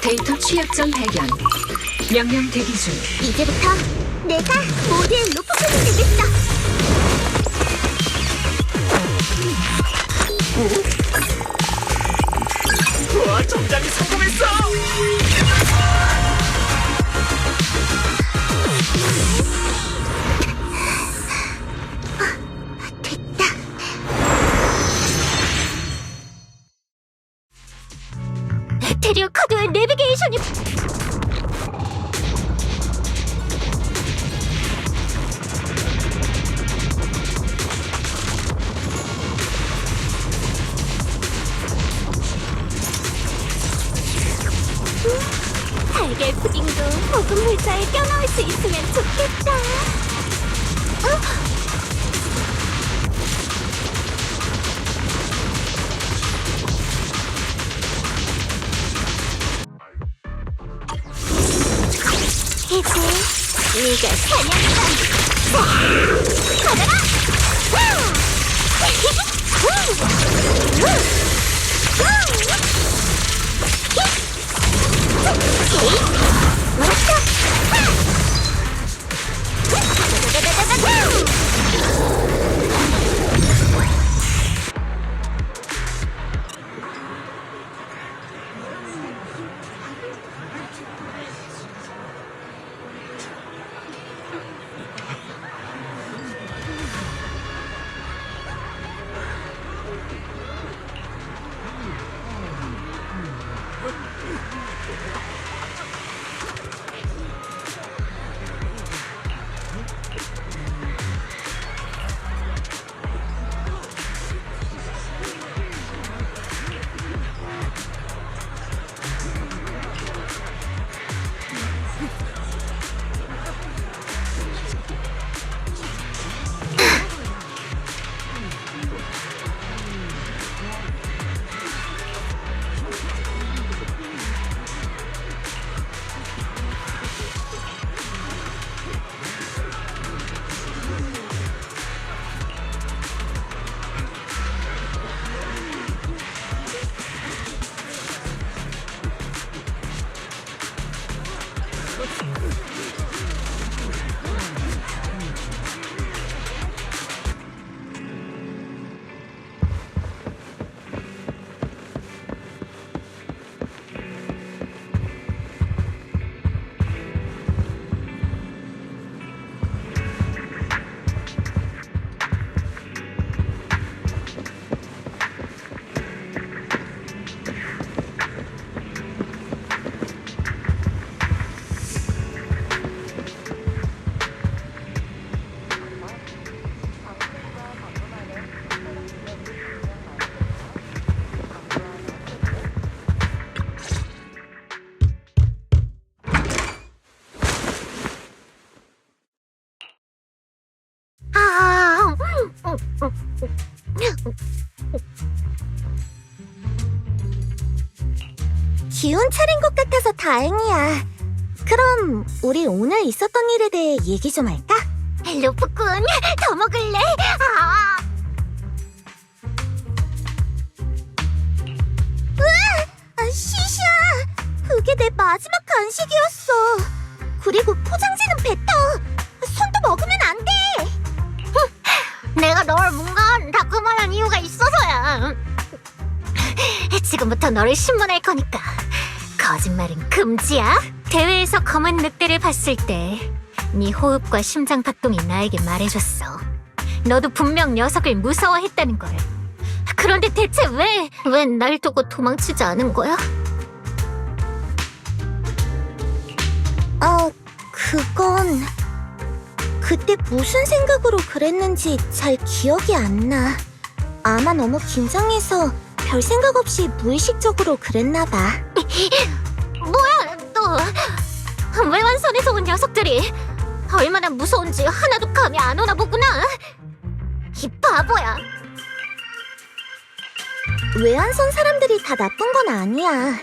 데이터 취약점 발견. 명령 대기 중. 이제부터 내가 모두의 로프콘이 되겠어. 우와, 점장이 성공했어! 됐다. 테리어 카드의 내비게이션이 달걀 푸딩도 고급 물자에 껴넣을 수 있으면 좋겠다. 이제 네가 사냥이다. 가져라! 기운 차린 것 같아서 다행이야. 그럼 우리 오늘 있었던 일에 대해 얘기 좀 할까? 루프꾼, 더 먹을래? 으아! 시시야! 그게 내 마지막 간식이었어. 그리고 포장지는 뱉어. 손도 먹으면 안 돼. 내가 널 뭔가 다그만한 이유가 있어서야. 지금부터 너를 신문할 거니까 거짓말은 금지야. 대회에서 검은 늑대를 봤을 때 네 호흡과 심장 박동이 나에게 말해줬어. 너도 분명 녀석을 무서워했다는 걸. 그런데 대체 왜 날 두고 도망치지 않은 거야? 그건... 그때 무슨 생각으로 그랬는지 잘 기억이 안 나. 아마 너무 긴장해서 별 생각 없이 무의식적으로 그랬나 봐. 뭐야, 너... 외환선에서 온 녀석들이 얼마나 무서운지 하나도 감이 안 오나 보구나. 이 바보야. 외환선 사람들이 다 나쁜 건 아니야.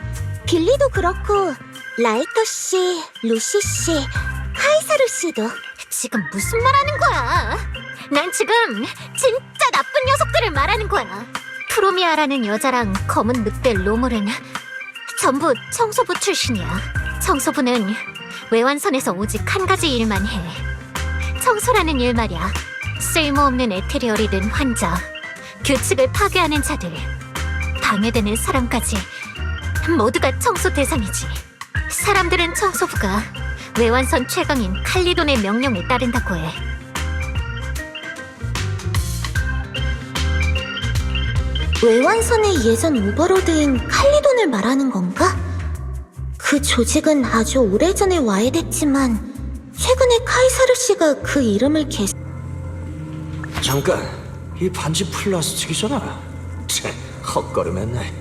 빌리도 그렇고 라이터 씨, 루시 씨, 카이사르 씨도. 지금 무슨 말 하는 거야? 난 지금 진짜 나쁜 녀석들을 말하는 거야. 프로미아라는 여자랑 검은 늑대 로몰은 전부 청소부 출신이야. 청소부는 외환선에서 오직 한 가지 일만 해. 청소라는 일 말이야. 쓸모없는 에테리얼이 된 환자, 규칙을 파괴하는 자들, 방해되는 사람까지 모두가 청소 대상이지. 사람들은 청소부가 외환선 최강인 칼리돈의 명령에 따른다고 해. 외환선의 예전 오버로드인 칼리돈을 말하는 건가? 그 조직은 아주 오래전에 와해됐지만 최근에 카이사르 씨가 그 이름을 잠깐, 이 반지 플라스틱이잖아. 참, 헛걸음했네.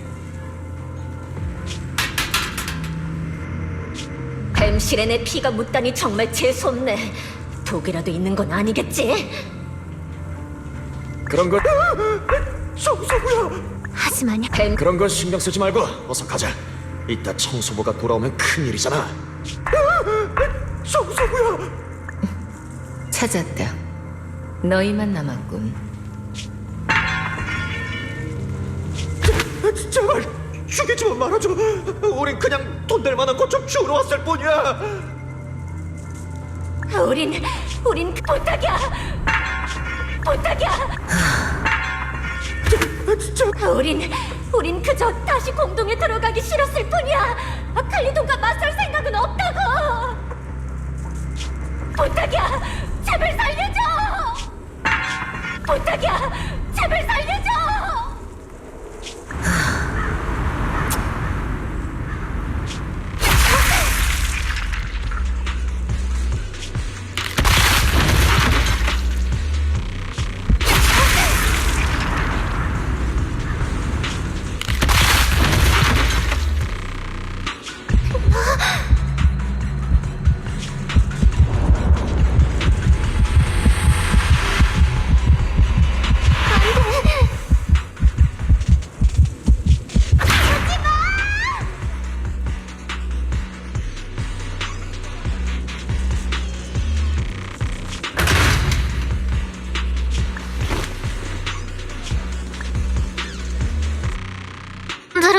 뱀실에 내 피가 묻다니 정말 재수없네. 독이라도 있는 건 아니겠지? 그런 거 청소부야. 하지만 그런 건 신경 쓰지 말고 어서 가자. 이따 청소부가 돌아오면 큰일이잖아. 청소부야. 찾았다. 너희만 남았군. 제발 죽이지만 말아줘. 우린 그냥 돈 될 만한 것 좀 주우러 왔을 뿐이야. 우린 부탁이야. 부탁이야. 우린 그저 다시 공동에 들어가기 싫었을 뿐이야. 칼리돈과 맞설 생각은 없다고. 부탁이야. 제발 살려줘. 부탁이야. 제발 살려줘.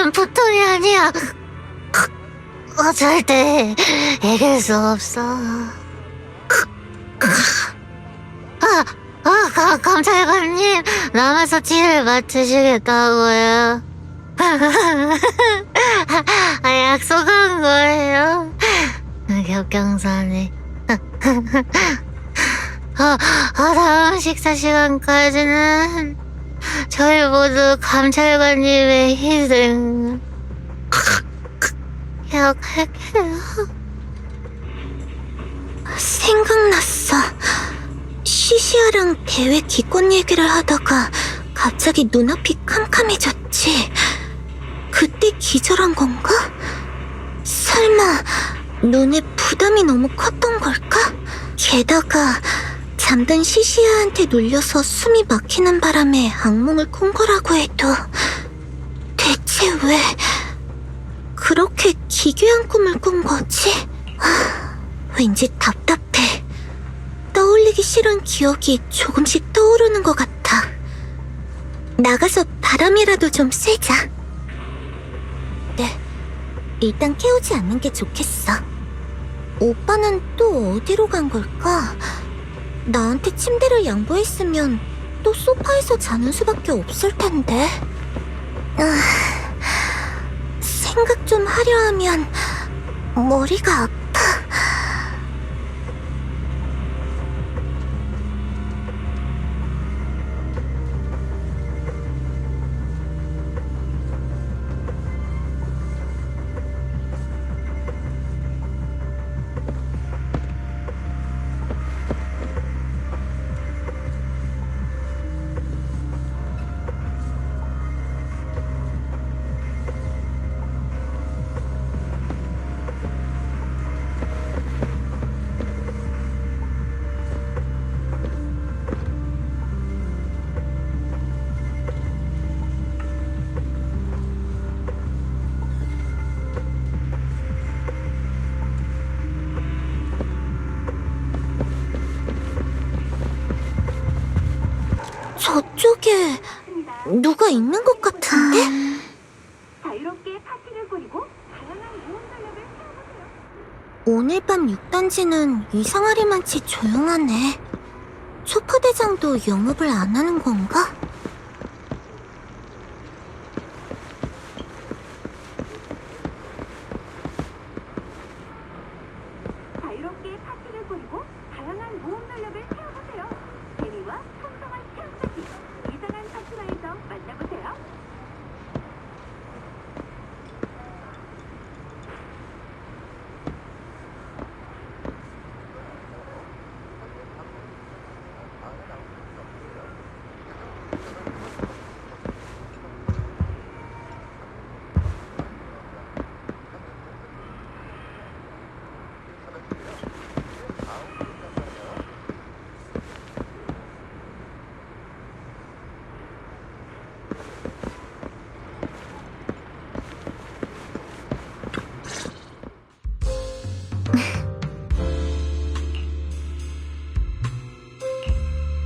사람들은 보통이 아니야. 절대 이길 수 없어. 감찰관님, 남아서 뒤를 맡으시겠다고요. 약속한 거예요. 격경사님. 다음 식사 시간까지는 저희 모두 감찰관님의 희생 기억할게요. 생각났어. 시시아랑 대회 기권 얘기를 하다가 갑자기 눈앞이 캄캄해졌지. 그때 기절한 건가? 설마 눈에 부담이 너무 컸던 걸까? 게다가 잠든 시시아한테 눌려서 숨이 막히는 바람에 악몽을 꾼 거라고 해도 대체 왜 그렇게 기괴한 꿈을 꾼 거지? 왠지 답답해. 떠올리기 싫은 기억이 조금씩 떠오르는 것 같아. 나가서 바람이라도 좀 쐬자. 네, 일단 깨우지 않는 게 좋겠어. 오빠는 또 어디로 간 걸까? 나한테 침대를 양보했으면 또 소파에서 자는 수밖에 없을 텐데. 생각 좀 하려 하면 머리가 아파. 저쪽에 누가 있는 것 같은데? 자유롭게 파티를 꾸리고 오늘 밤 6단지는 이상하리만치 조용하네. 초파대장도 영업을 안 하는 건가? 자유롭게 파티를 꾸리고 다양한 모험 전략을 세워보세요. 재미와 풍성한 체험까지 이상한 파티마에서 만나보세요.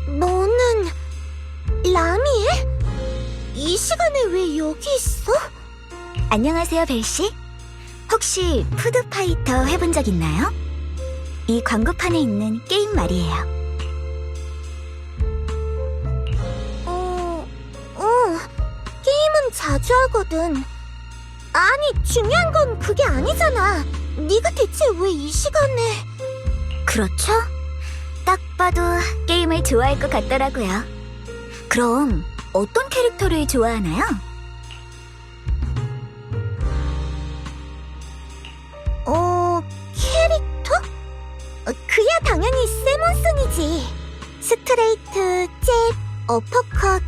너는 라미에? 이 시간에 왜 여기 있어? 안녕하세요, 벨씨. 혹시 푸드파이터 해본 적 있나요? 이 광고판에 있는 게임 말이에요. 게임은 자주 하거든. 아니, 중요한 건 그게 아니잖아. 네가 대체 왜 이 시간에... 그렇죠? 딱 봐도 게임을 좋아할 것 같더라고요. 그럼 어떤 캐릭터를 좋아하나요? 캐릭터? 그야 당연히 세몬슨이지. 스트레이트, 잽, 어퍼컷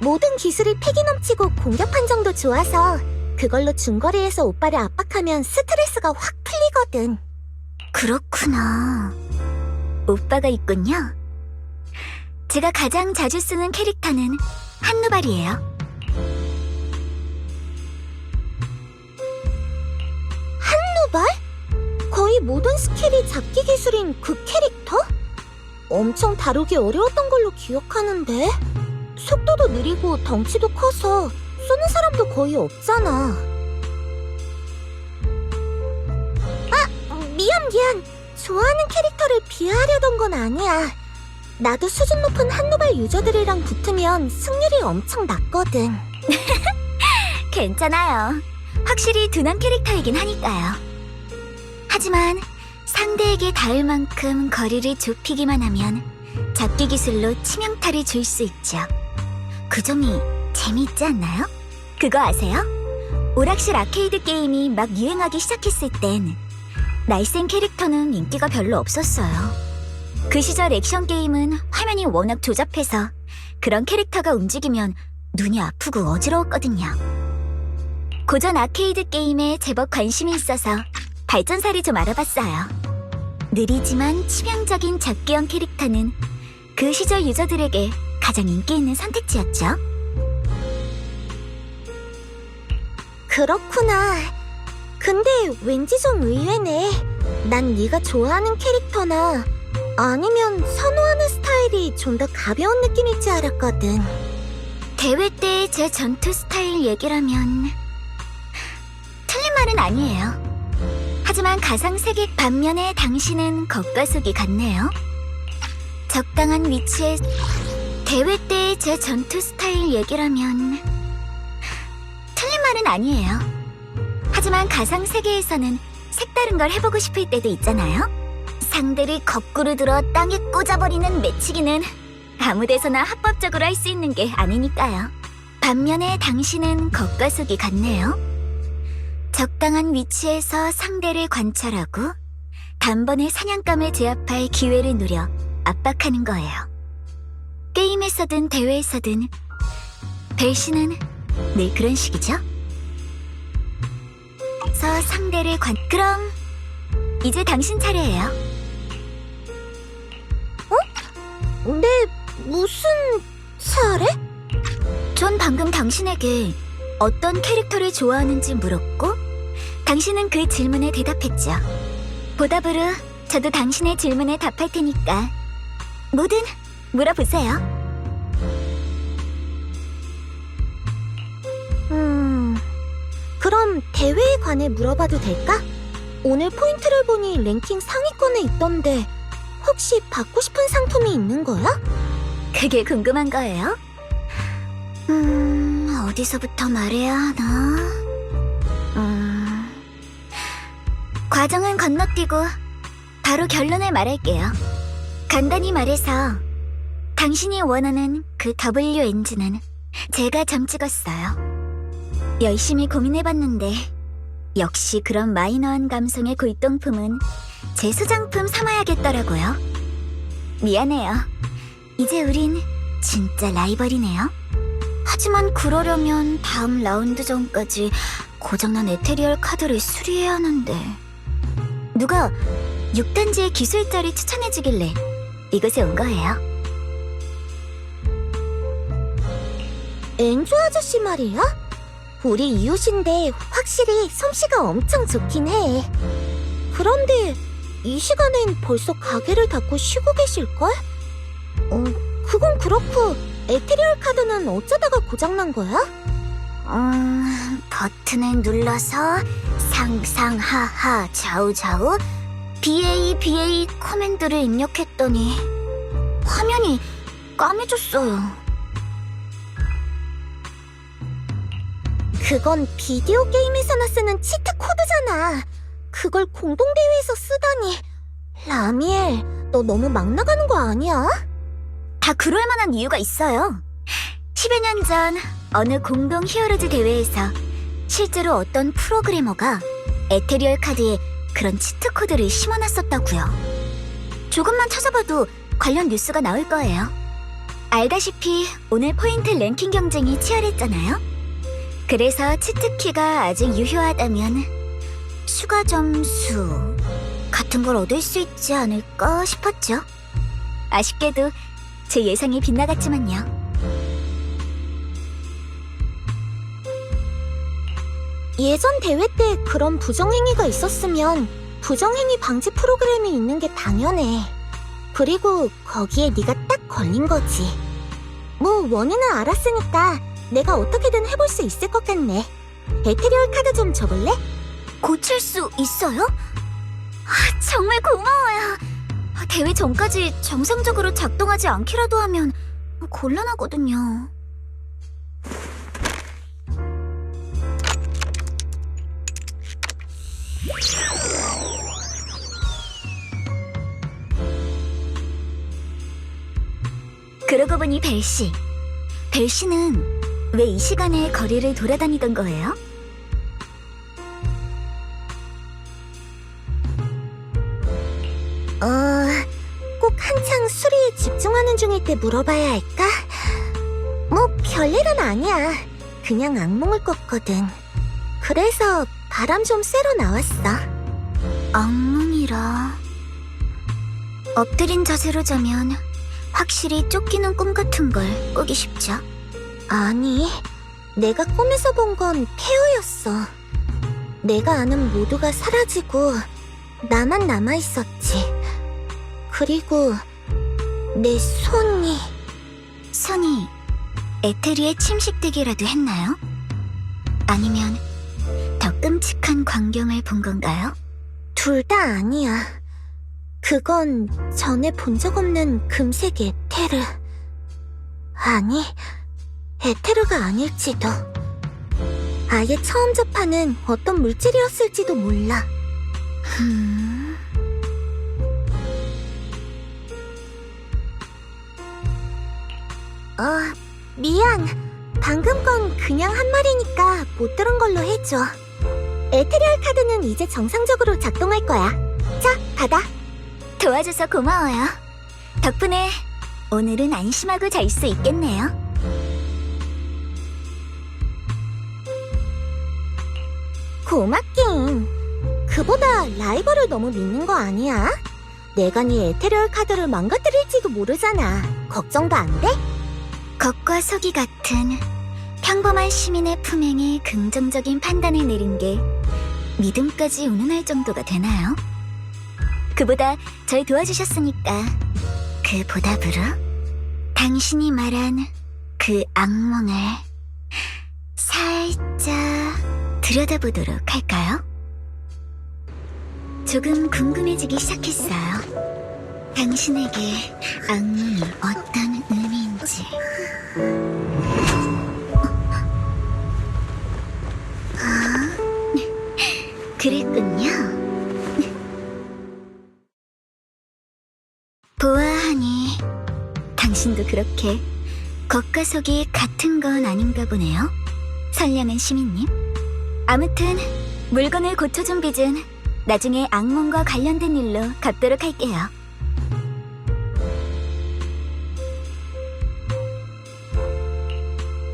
모든 기술이 패기 넘치고 공격 판정도 좋아서 그걸로 중거리에서 오빠를 압박하면 스트레스가 확 풀리거든. 그렇구나. 오빠가 있군요. 제가 가장 자주 쓰는 캐릭터는 한누발이에요. 한누발? 거의 모든 스킬이 잡기 기술인 그 캐릭터? 엄청 다루기 어려웠던 걸로 기억하는데. 속도도 느리고 덩치도 커서 쏘는 사람도 거의 없잖아. 미안. 좋아하는 캐릭터를 비하하려던 건 아니야. 나도 수준 높은 한누발 유저들이랑 붙으면 승률이 엄청 낮거든. 괜찮아요. 확실히 둔한 캐릭터이긴 하니까요. 하지만 상대에게 닿을 만큼 거리를 좁히기만 하면 잡기 기술로 치명타를 줄 수 있죠. 그 점이 재미있지 않나요? 그거 아세요? 오락실 아케이드 게임이 막 유행하기 시작했을 땐 날쌘 캐릭터는 인기가 별로 없었어요. 그 시절 액션 게임은 화면이 워낙 조잡해서 그런 캐릭터가 움직이면 눈이 아프고 어지러웠거든요. 고전 아케이드 게임에 제법 관심이 있어서 발전사를 좀 알아봤어요. 느리지만 치명적인 잡기형 캐릭터는 그 시절 유저들에게 가장 인기 있는 선택지였죠. 그렇구나. 근데 왠지 좀 의외네. 난 네가 좋아하는 캐릭터나 아니면 선호하는 스타일이 좀 더 가벼운 느낌일 줄 알았거든. 대회 때 제 전투 스타일 얘기라면 틀린 말은 아니에요. 하지만 가상세계 반면에 당신은 겉과 속이 같네요. 적당한 위치에 대회 때 제 전투 스타일 얘기라면 틀린 말은 아니에요. 하지만 가상세계에서는 색다른 걸 해보고 싶을 때도 있잖아요. 상대를 거꾸로 들어 땅에 꽂아버리는 매치기는 아무 데서나 합법적으로 할 수 있는 게 아니니까요. 반면에 당신은 겉과 속이 같네요. 적당한 위치에서 상대를 관찰하고 단번에 사냥감을 제압할 기회를 노려 압박하는 거예요. 게임에서든 대회에서든 벨씨는 늘 그런 식이죠? 상대를 그럼 이제 당신 차례예요. 근데 무슨 차례? 전 방금 당신에게 어떤 캐릭터를 좋아하는지 물었고 당신은 그 질문에 대답했죠. 보답으로 저도 당신의 질문에 답할 테니까 뭐든 물어보세요. 그럼 대회에 관해 물어봐도 될까? 오늘 포인트를 보니 랭킹 상위권에 있던데 혹시 받고 싶은 상품이 있는 거야? 그게 궁금한 거예요? 어디서부터 말해야 하나? 과정은 건너뛰고 바로 결론을 말할게요. 간단히 말해서 당신이 원하는 그 W 엔진은 제가 점 찍었어요. 열심히 고민해봤는데 역시 그런 마이너한 감성의 골동품은 제 소장품 삼아야겠더라고요. 미안해요. 이제 우린 진짜 라이벌이네요. 하지만 그러려면 다음 라운드 전까지 고장난 에테리얼 카드를 수리해야 하는데 누가 6단지의 기술자를 추천해주길래 이곳에 온 거예요. 엔조 아저씨 말이야? 우리 이웃인데 확실히 솜씨가 엄청 좋긴 해. 그런데 이 시간엔 벌써 가게를 닫고 쉬고 계실걸? 그건 그렇고 에테리얼 카드는 어쩌다가 고장난 거야? 버튼을 눌러서 상상하하 좌우좌우 BA 커맨드를 입력했더니 화면이 까매졌어요. 그건 비디오 게임에서나 쓰는 치트 코드잖아. 그걸 공동대회에서 쓰다니. 라미엘, 너 너무 막 나가는 거 아니야? 다 그럴 만한 이유가 있어요. 10여 년 전 어느 공동 히어로즈 대회에서 실제로 어떤 프로그래머가 에테리얼 카드에 그런 치트 코드를 심어놨었다고요. 조금만 찾아봐도 관련 뉴스가 나올 거예요. 알다시피 오늘 포인트 랭킹 경쟁이 치열했잖아요. 그래서 치트키가 아직 유효하다면 추가 점수 같은 걸 얻을 수 있지 않을까 싶었죠. 아쉽게도 제 예상이 빗나갔지만요. 예전 대회 때 그런 부정행위가 있었으면 부정행위 방지 프로그램이 있는 게 당연해. 그리고 거기에 네가 딱 걸린 거지. 뭐 원인은 알았으니까 내가 어떻게든 해볼 수 있을 것 같네. 에테리얼 카드 좀 줘볼래? 고칠 수 있어요? 정말 고마워요. 대회 전까지 정상적으로 작동하지 않기라도 하면 곤란하거든요. 그러고 보니 벨씨는 왜 이 시간에 거리를 돌아다니던 거예요? 꼭 한창 수리에 집중하는 중일 때 물어봐야 할까? 뭐 별일은 아니야. 그냥 악몽을 꿨거든. 그래서 바람 좀 쐬러 나왔어. 악몽이라. 엎드린 자세로 자면 확실히 쫓기는 꿈 같은 걸 꾸기 쉽죠? 아니, 내가 꿈에서 본 건 폐허였어. 내가 아는 모두가 사라지고 나만 남아있었지. 그리고 내 손이 에테리에 침식되기라도 했나요? 아니면 더 끔찍한 광경을 본 건가요? 둘 다 아니야. 그건 전에 본 적 없는 금색 에테르. 아니, 에테르가 아닐지도. 아예 처음 접하는 어떤 물질이었을지도 몰라. 미안. 방금 건 그냥 한 말이니까 못 들은 걸로 해줘. 에테리얼 카드는 이제 정상적으로 작동할 거야. 자, 받아. 도와줘서 고마워요. 덕분에 오늘은 안심하고 잘 수 있겠네요. 고맙긴. 그보다 라이벌을 너무 믿는 거 아니야? 내가 네 에테리얼 카드를 망가뜨릴지도 모르잖아. 걱정도 안 돼? 겉과 속이 같은 평범한 시민의 품행에 긍정적인 판단을 내린 게 믿음까지 운운할 정도가 되나요? 그보다 절 도와주셨으니까 그 보답으로 당신이 말한 그 악몽을 살짝 들여다보도록 할까요? 조금 궁금해지기 시작했어요. 당신에게 악몽이 어떤 의미인지. 그랬군요. 보아하니 당신도 그렇게 겉과 속이 같은 건 아닌가 보네요. 선량한 시민님. 아무튼 물건을 고쳐준 빚은 나중에 악몽과 관련된 일로 갚도록 할게요.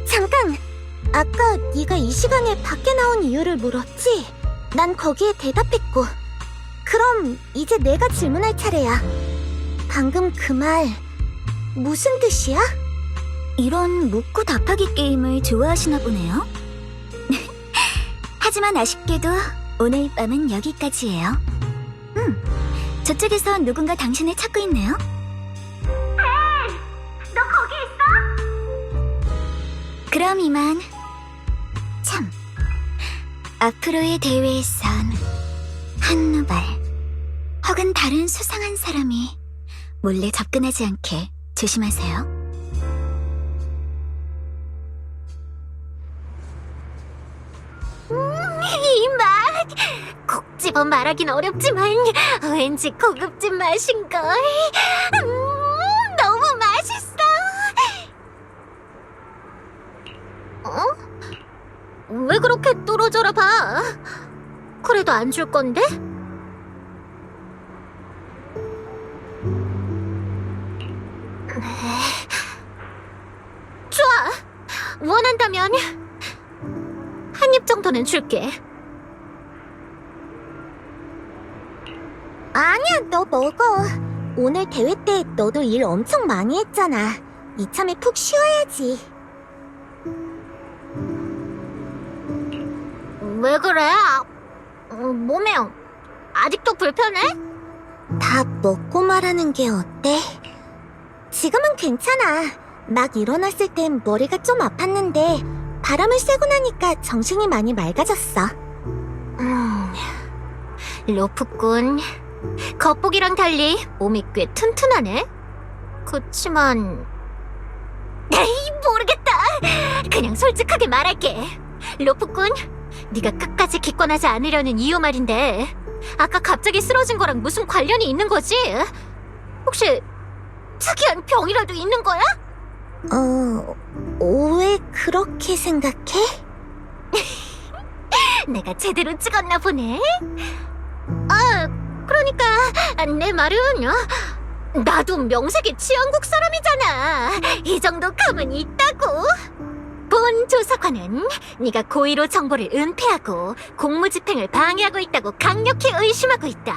잠깐! 아까 네가 이 시간에 밖에 나온 이유를 물었지? 난 거기에 대답했고. 그럼 이제 내가 질문할 차례야. 방금 그 말 무슨 뜻이야? 이런 묻고 답하기 게임을 좋아하시나 보네요. 하지만 아쉽게도 오늘 밤은 여기까지예요. 저쪽에서 누군가 당신을 찾고 있네요. 너 거기 있어? 그럼 이만. 참, 앞으로의 대회에선 한누발 혹은 다른 수상한 사람이 몰래 접근하지 않게 조심하세요. 이 맛! 콕 집어 말하긴 어렵지만 왠지 고급진 맛인걸. 너무 맛있어. 왜 그렇게 떨어져라 봐? 그래도 안 줄 건데? 좋아. 원한다면 한 입 정도는 줄게. 아니야, 너 먹어. 오늘 대회 때 너도 일 엄청 많이 했잖아. 이참에 푹 쉬어야지. 왜 그래? 몸에 아직도 불편해? 다 먹고 말하는 게 어때? 지금은 괜찮아. 막 일어났을 땐 머리가 좀 아팠는데 바람을 쐬고 나니까 정신이 많이 맑아졌어. 로프꾼, 겉보기랑 달리 몸이 꽤 튼튼하네? 그치만... 에이, 모르겠다. 그냥 솔직하게 말할게. 로프꾼, 네가 끝까지 기권하지 않으려는 이유 말인데 아까 갑자기 쓰러진 거랑 무슨 관련이 있는 거지? 혹시 특이한 병이라도 있는 거야? 왜 그렇게 생각해? 내가 제대로 찍었나 보네. 그러니까 내 말은 나도 명색이 치안국 사람이잖아. 이 정도 감은 있다고. 본 조사관은 네가 고의로 정보를 은폐하고 공무집행을 방해하고 있다고 강력히 의심하고 있다.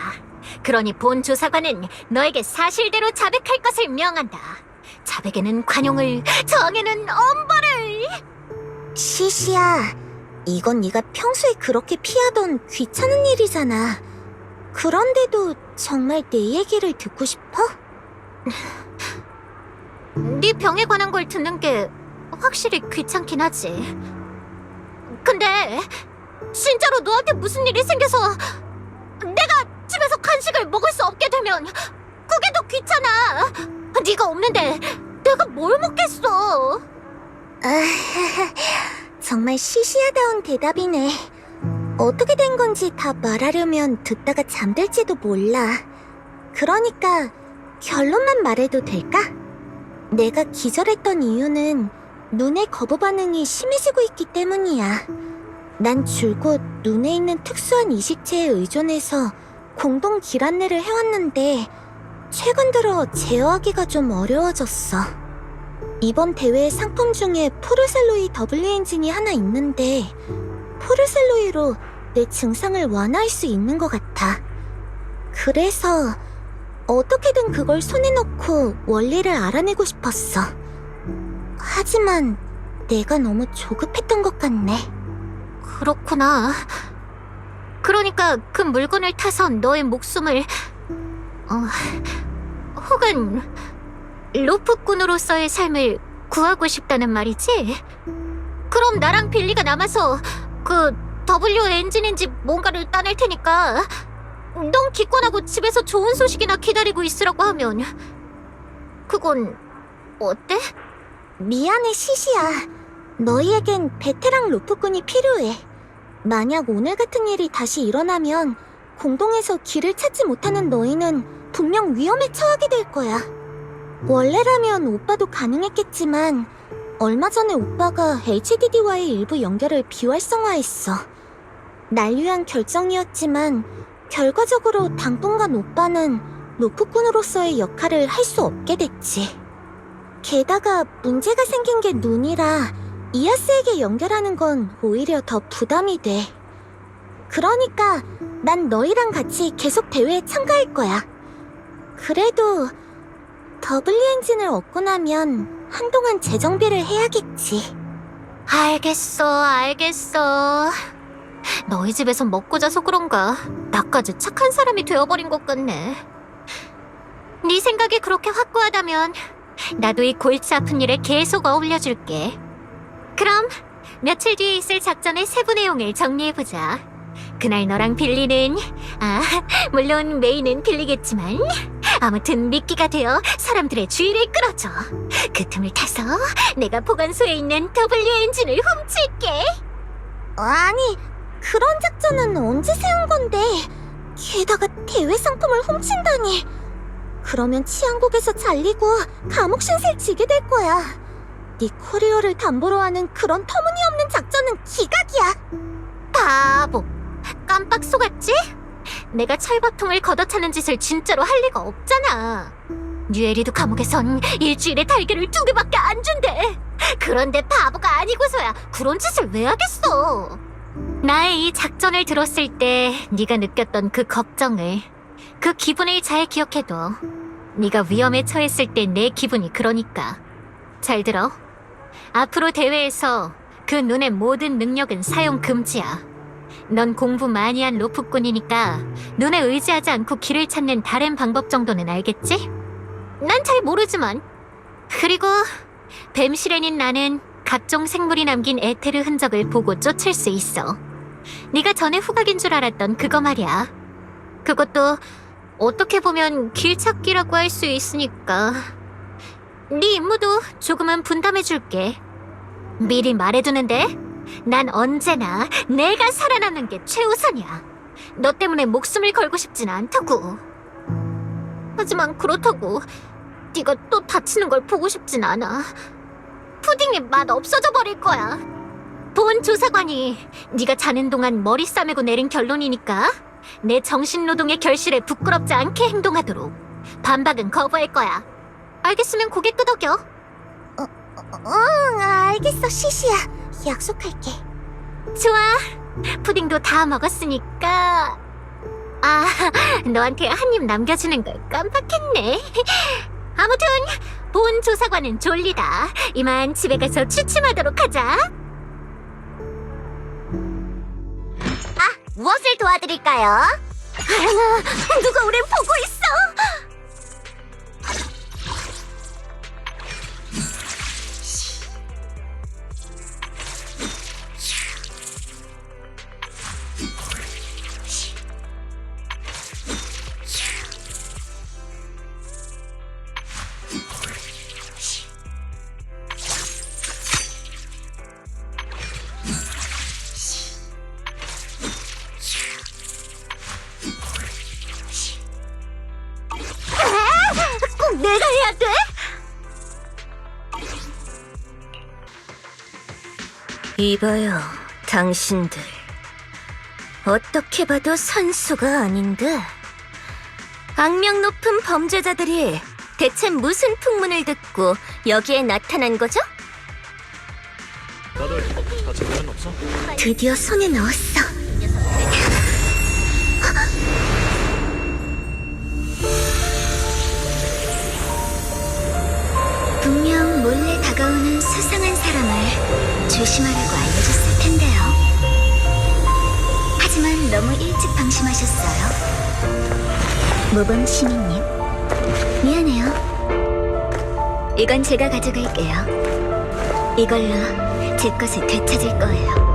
그러니 본 조사관은 너에게 사실대로 자백할 것을 명한다. 자백에는 관용을, 정에는 엄벌을. 시시야, 이건 네가 평소에 그렇게 피하던 귀찮은 일이잖아. 그런데도 정말 내 얘기를 듣고 싶어? 네 병에 관한 걸 듣는 게 확실히 귀찮긴 하지. 근데 진짜로 너한테 무슨 일이 생겨서 내가 집에서 간식을 먹을 수 없게 되면 그게 더 귀찮아. 네가 없는데 내가 뭘 먹겠어. 정말 시시하다운 대답이네. 어떻게 된 건지 다 말하려면 듣다가 잠들지도 몰라. 그러니까 결론만 말해도 될까? 내가 기절했던 이유는 눈의 거부 반응이 심해지고 있기 때문이야. 난 줄곧 눈에 있는 특수한 이식체에 의존해서 공동 길안내를 해왔는데 최근 들어 제어하기가 좀 어려워졌어. 이번 대회 상품 중에 포르셀로이 W 엔진이 하나 있는데 포르셀로이로 내 증상을 완화할 수 있는 것 같아. 그래서 어떻게든 그걸 손에 넣고 원리를 알아내고 싶었어. 하지만 내가 너무 조급했던 것 같네. 그렇구나. 그러니까 그 물건을 타서 너의 목숨을 혹은 로프꾼으로서의 삶을 구하고 싶다는 말이지? 그럼 나랑 빌리가 남아서 그 W 엔진인지 뭔가를 따낼 테니까 넌 기권하고 집에서 좋은 소식이나 기다리고 있으라고 하면 그건 어때? 미안해, 시시야. 너희에겐 베테랑 로프꾼이 필요해. 만약 오늘 같은 일이 다시 일어나면 공동에서 길을 찾지 못하는 너희는 분명 위험에 처하게 될 거야. 원래라면 오빠도 가능했겠지만 얼마 전에 오빠가 HDD와의 일부 연결을 비활성화했어. 날 위한 결정이었지만 결과적으로 당분간 오빠는 로프꾼으로서의 역할을 할 수 없게 됐지. 게다가 문제가 생긴 게 눈이라 이아스에게 연결하는 건 오히려 더 부담이 돼. 그러니까 난 너희랑 같이 계속 대회에 참가할 거야. 그래도 W 엔진을 얻고 나면 한동안 재정비를 해야겠지. 알겠어. 너희 집에서 먹고 자서 그런가 나까지 착한 사람이 되어버린 것 같네. 네 생각이 그렇게 확고하다면 나도 이 골치 아픈 일에 계속 어울려줄게. 그럼 며칠 뒤에 있을 작전의 세부 내용을 정리해보자. 그날 너랑 빌리는, 물론 메이는 빌리겠지만 아무튼 미끼가 되어 사람들의 주의를 끌어줘. 그 틈을 타서 내가 보관소에 있는 W 엔진을 훔칠게. 아니, 그런 작전은 언제 세운 건데? 게다가 대회 상품을 훔친다니. 그러면 치안국에서 잘리고 감옥 신세를 지게 될 거야. 네 커리어를 담보로 하는 그런 터무니없는 작전은 기각이야. 바보, 깜빡 속았지? 내가 철밥통을 걷어차는 짓을 진짜로 할 리가 없잖아. 뉴에리도 감옥에선 일주일에 달걀을 2개밖에 안 준대. 그런데 바보가 아니고서야 그런 짓을 왜 하겠어? 나의 이 작전을 들었을 때 네가 느꼈던 그 걱정을, 그 기분을 잘 기억해둬. 네가 위험에 처했을 때 내 기분이 그러니까. 잘 들어. 앞으로 대회에서 그 눈의 모든 능력은 사용 금지야. 넌 공부 많이 한 로프꾼이니까 눈에 의지하지 않고 길을 찾는 다른 방법 정도는 알겠지? 난 잘 모르지만. 그리고 뱀시렌인 나는 각종 생물이 남긴 에테르 흔적을 보고 쫓을 수 있어. 네가 전에 후각인 줄 알았던 그거 말이야. 그것도 어떻게 보면 길찾기라고 할 수 있으니까 네 임무도 조금은 분담해줄게. 미리 말해두는데 난 언제나 내가 살아남는 게 최우선이야. 너 때문에 목숨을 걸고 싶진 않다고. 하지만 그렇다고 네가 또 다치는 걸 보고 싶진 않아. 푸딩이 맛 없어져 버릴 거야. 본 조사관이 네가 자는 동안 머리 싸매고 내린 결론이니까 내 정신노동의 결실에 부끄럽지 않게 행동하도록 반박은 거부할 거야. 알겠으면 고개 끄덕여. 응, 알겠어, 시시야. 약속할게. 좋아. 푸딩도 다 먹었으니까. 너한테 한 입 남겨주는 걸 깜빡했네. 아무튼 본 조사관은 졸리다. 이만 집에 가서 취침하도록 하자. 무엇을 도와드릴까요? 누가 우릴 보고 있어? 꼭 내가 해야 돼? 이봐요, 당신들. 어떻게 봐도 선수가 아닌데 악명 높은 범죄자들이 대체 무슨 풍문을 듣고 여기에 나타난 거죠? 다들 다친 건 없어? 드디어 손에 넣었어. 분명 몰래 다가오는 수상한 사람을 조심하라고 알려줬을 텐데요. 하지만 너무 일찍 방심하셨어요. 모범 시민님, 미안해요. 이건 제가 가져갈게요. 이걸로 제 것을 되찾을 거예요.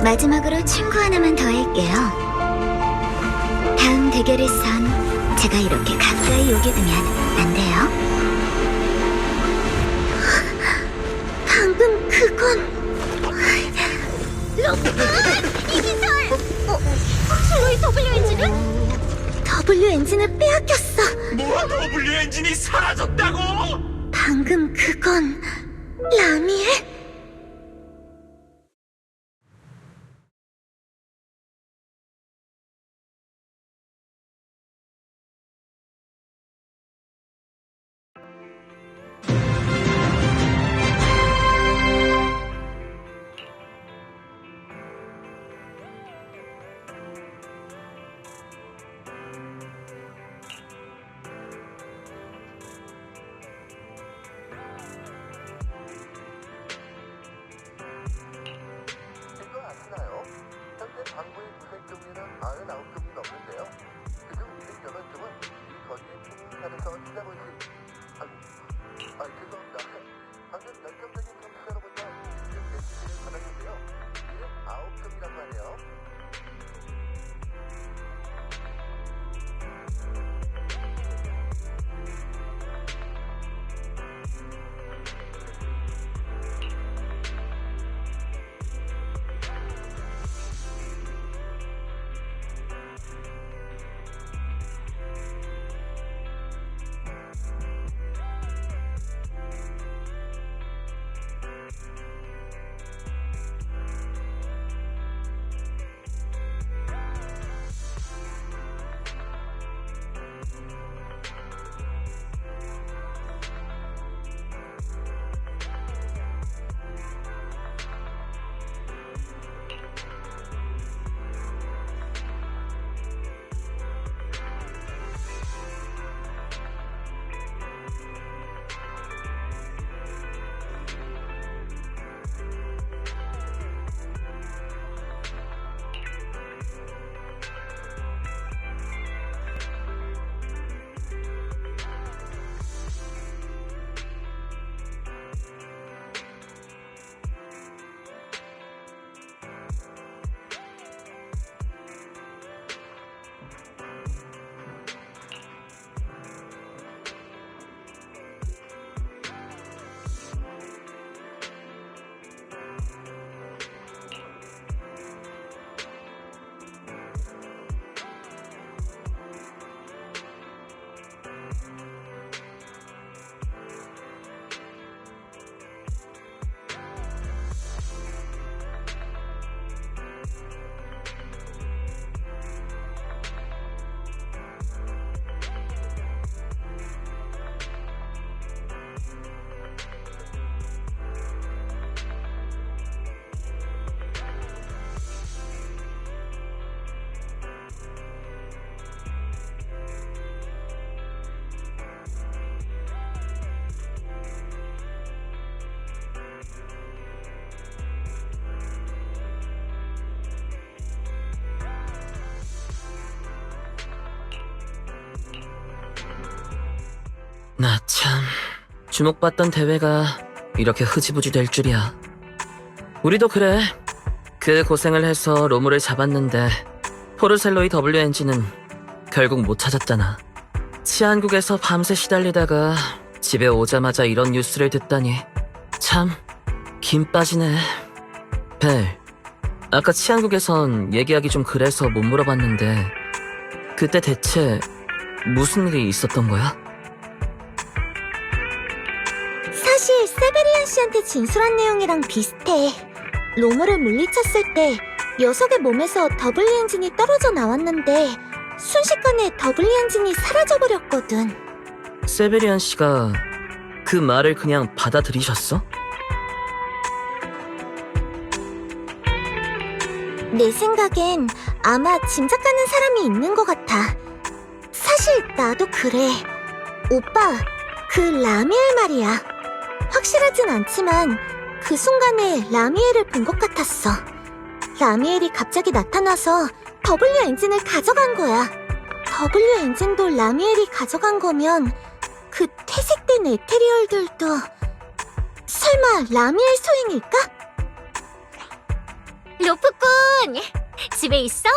마지막으로 충고 하나만 더 할게요. 다음 대결에선 제가 이렇게 가까이 오게 되면 안 돼요? 방금 그건 슬로이 W 엔진은? W 엔진을 빼앗겼어. 뭐 W 엔진이 사라졌다고? 방금 그건 라미엘? 이거 아시나요? 현재 당구의 구색종류는 99종이 넘는데요. 그중 208종은 이 거리의 피닝산에서 찾아볼 수 죄송합니다. 방금 열정적인 청취자로부터 지금 메시지를 받았는데요. 이는 9종이라고 하네요. 나 참 주목받던 대회가 이렇게 흐지부지 될 줄이야. 우리도 그래. 그 고생을 해서 로무를 잡았는데 포르셀로이 W 엔진은 결국 못 찾았잖아. 치안국에서 밤새 시달리다가 집에 오자마자 이런 뉴스를 듣다니 참 김 빠지네. 벨, 아까 치안국에선 얘기하기 좀 그래서 못 물어봤는데 그때 대체 무슨 일이 있었던 거야? 사실 세베리안 씨한테 진술한 내용이랑 비슷해. 로모를 물리쳤을 때 녀석의 몸에서 W 엔진이 떨어져 나왔는데 순식간에 W 엔진이 사라져버렸거든. 세베리안 씨가 그 말을 그냥 받아들이셨어? 내 생각엔 아마 짐작가는 사람이 있는 것 같아. 사실 나도 그래. 오빠, 그 라미엘 말이야. 확실하진 않지만 그 순간에 라미엘을 본 것 같았어. 라미엘이 갑자기 나타나서 W 엔진을 가져간 거야. W 엔진도 라미엘이 가져간 거면 그 퇴색된 에테리얼들도 설마 라미엘 소행일까? 로프꾼! 마룬! 집에 있어?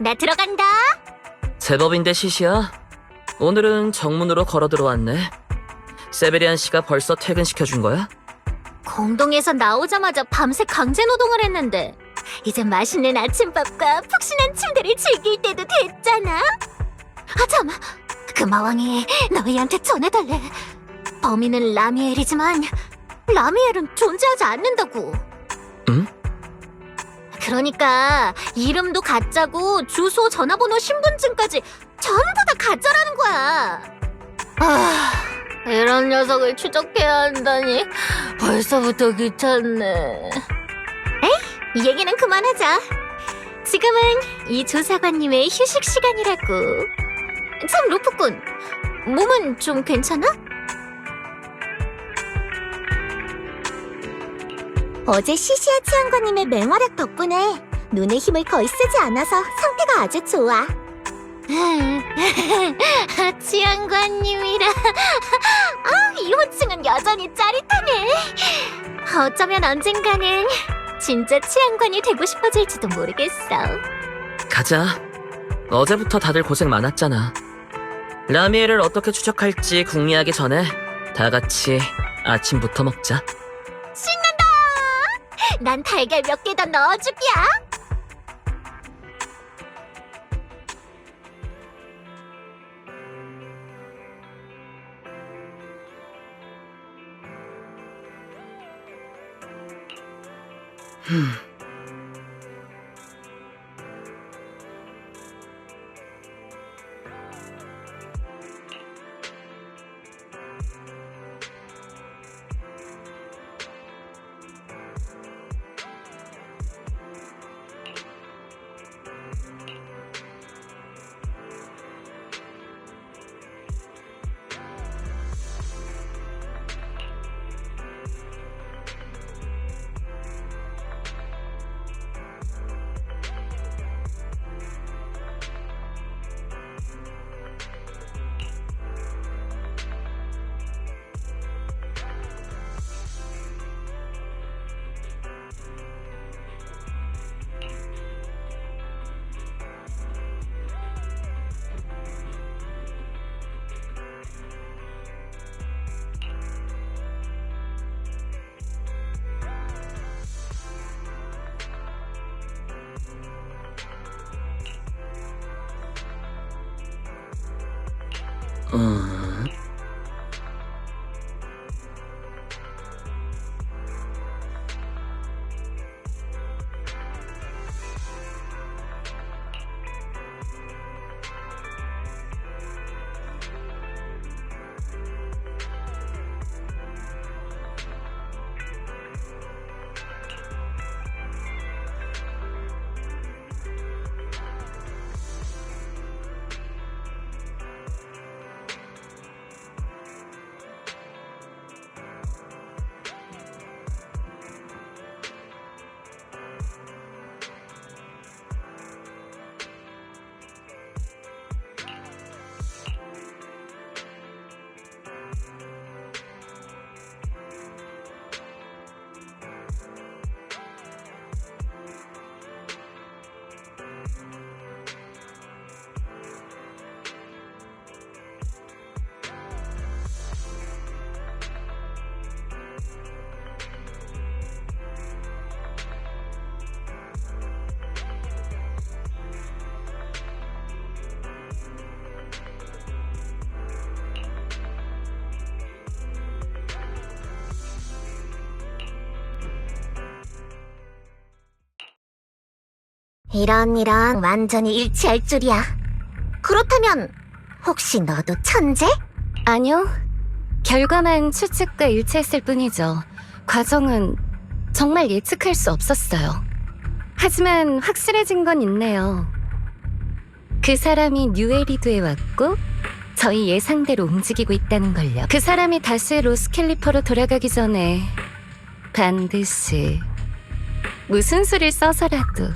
나 들어간다. 제법인데 시시야. 오늘은 정문으로 걸어 들어왔네. 세베리안 씨가 벌써 퇴근시켜준 거야? 공동에서 나오자마자 밤새 강제 노동을 했는데 이제 맛있는 아침밥과 푹신한 침대를 즐길 때도 됐잖아. 아 참, 그 마왕이 너희한테 전해달래. 범인은 라미엘이지만 라미엘은 존재하지 않는다고. 응? 그러니까 이름도 가짜고 주소, 전화번호, 신분증까지 전부 다 가짜라는 거야. 아, 이런 녀석을 추적해야 한다니 벌써부터 귀찮네. 에이, 이 얘기는 그만하자. 지금은 이 조사관님의 휴식 시간이라고. 참, 로프꾼, 몸은 좀 괜찮아? 어제 시시아 치안관님의 맹활약 덕분에 눈에 힘을 거의 쓰지 않아서 상태가 아주 좋아. 치안관님이라. 아, 이 호칭은 여전히 짜릿하네. 어쩌면 언젠가는 진짜 치안관이 되고 싶어질지도 모르겠어. 가자. 어제부터 다들 고생 많았잖아. 라미엘을 어떻게 추적할지 궁리하기 전에 다 같이 아침부터 먹자. 신난다. 난 달걀 몇 개 더 넣어줄게야. 이런 완전히 일치할 줄이야. 그렇다면 혹시 너도 천재? 아니요. 결과만 추측과 일치했을 뿐이죠. 과정은 정말 예측할 수 없었어요. 하지만 확실해진 건 있네요. 그 사람이 뉴에리드에 왔고 저희 예상대로 움직이고 있다는 걸요. 그 사람이 다시 로스캘리퍼로 돌아가기 전에 반드시 무슨 수를 써서라도